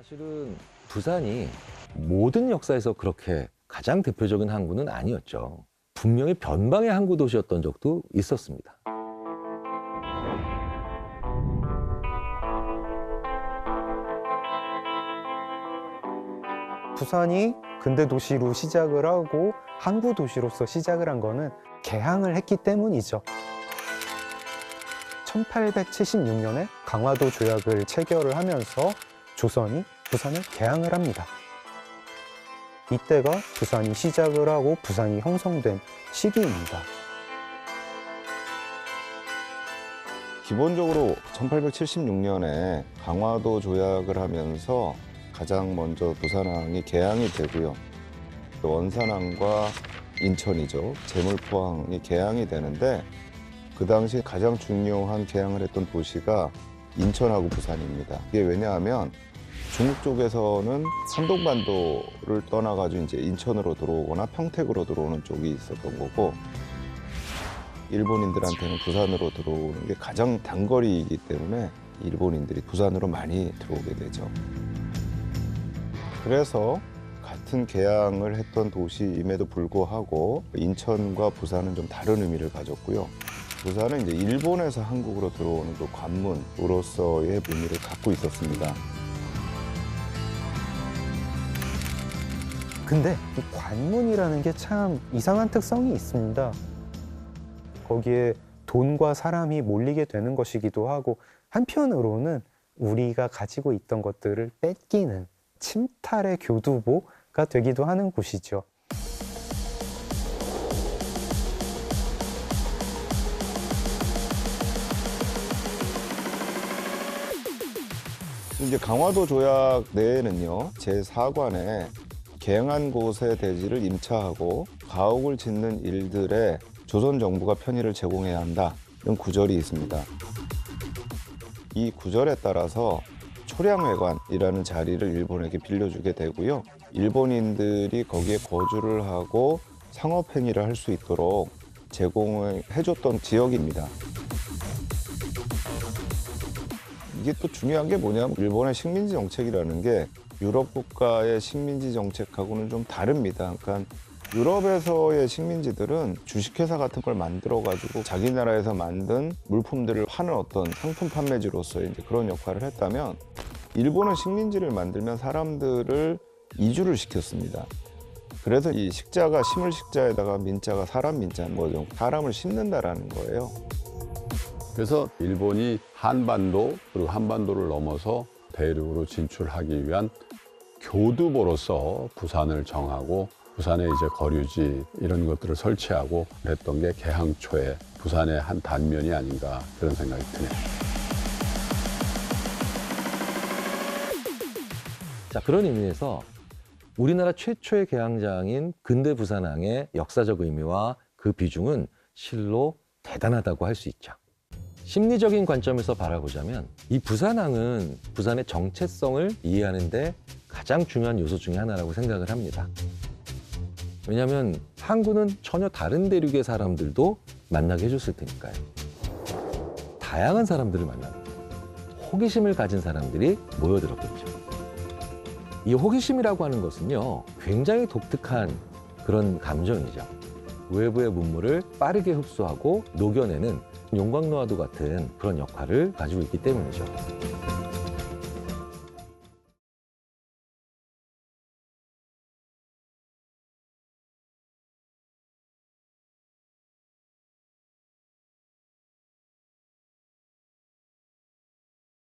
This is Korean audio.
사실은 부산이 모든 역사에서 그렇게 가장 대표적인 항구는 아니었죠. 분명히 변방의 항구 도시였던 적도 있었습니다. 부산이 근대 도시로 시작을 하고 항구 도시로서 시작을 한 거는 개항을 했기 때문이죠. 1876년에 강화도 조약을 체결을 하면서 조선이 부산을 개항을 합니다. 이때가 부산이 시작을 하고 부산이 형성된 시기입니다. 기본적으로 1876년에 강화도 조약을 하면서 가장 먼저 부산항이 개항이 되고요. 원산항과 인천이죠. 제물포항이 개항이 되는데 그 당시 가장 중요한 개항을 했던 도시가 인천하고 부산입니다. 이게 왜냐하면 중국 쪽에서는 산동반도를 떠나가지고 이제 인천으로 들어오거나 평택으로 들어오는 쪽이 있었던 거고, 일본인들한테는 부산으로 들어오는 게 가장 단거리이기 때문에 일본인들이 부산으로 많이 들어오게 되죠. 그래서 같은 개항을 했던 도시임에도 불구하고 인천과 부산은 좀 다른 의미를 가졌고요. 부산은 이제 일본에서 한국으로 들어오는 그 관문으로서의 의미를 갖고 있었습니다. 근데 이 관문이라는 게 참 이상한 특성이 있습니다. 거기에 돈과 사람이 몰리게 되는 것이기도 하고, 한편으로는 우리가 가지고 있던 것들을 뺏기는 침탈의 교두보가 되기도 하는 곳이죠. 이제 강화도 조약 내에는요, 제4관에 개항한 곳의 대지를 임차하고 가옥을 짓는 일들에 조선 정부가 편의를 제공해야 한다, 이런 구절이 있습니다. 이 구절에 따라서 초량회관이라는 자리를 일본에게 빌려주게 되고요. 일본인들이 거기에 거주를 하고 상업행위를 할 수 있도록 제공을 해줬던 지역입니다. 이게 또 중요한 게 뭐냐면 일본의 식민지 정책이라는 게 유럽 국가의 식민지 정책하고는 좀 다릅니다. 그러니까 유럽에서의 식민지들은 주식회사 같은 걸 만들어가지고 자기 나라에서 만든 물품들을 파는 어떤 상품 판매지로서 이제 그런 역할을 했다면, 일본은 식민지를 만들면 사람들을 이주를 시켰습니다. 그래서 이 식자가 심을 식자에다가 민자가 사람 민자인 거죠. 사람을 심는다라는 거예요. 그래서 일본이 한반도 그리고 한반도를 넘어서 대륙으로 진출하기 위한 교두보로서 부산을 정하고 부산에 이제 거류지 이런 것들을 설치하고 했던 게 개항초의 부산의 한 단면이 아닌가, 그런 생각이 드네요. 자, 그런 의미에서 우리나라 최초의 개항장인 근대 부산항의 역사적 의미와 그 비중은 실로 대단하다고 할 수 있죠. 심리적인 관점에서 바라보자면 이 부산항은 부산의 정체성을 이해하는 데 가장 중요한 요소 중에 하나라고 생각을 합니다. 왜냐하면 항구는 전혀 다른 대륙의 사람들도 만나게 해줬을 테니까요. 다양한 사람들을 만나는, 호기심을 가진 사람들이 모여들었겠죠. 이 호기심이라고 하는 것은요, 굉장히 독특한 그런 감정이죠. 외부의 문물을 빠르게 흡수하고 녹여내는 용광로와도 같은 그런 역할을 가지고 있기 때문이죠.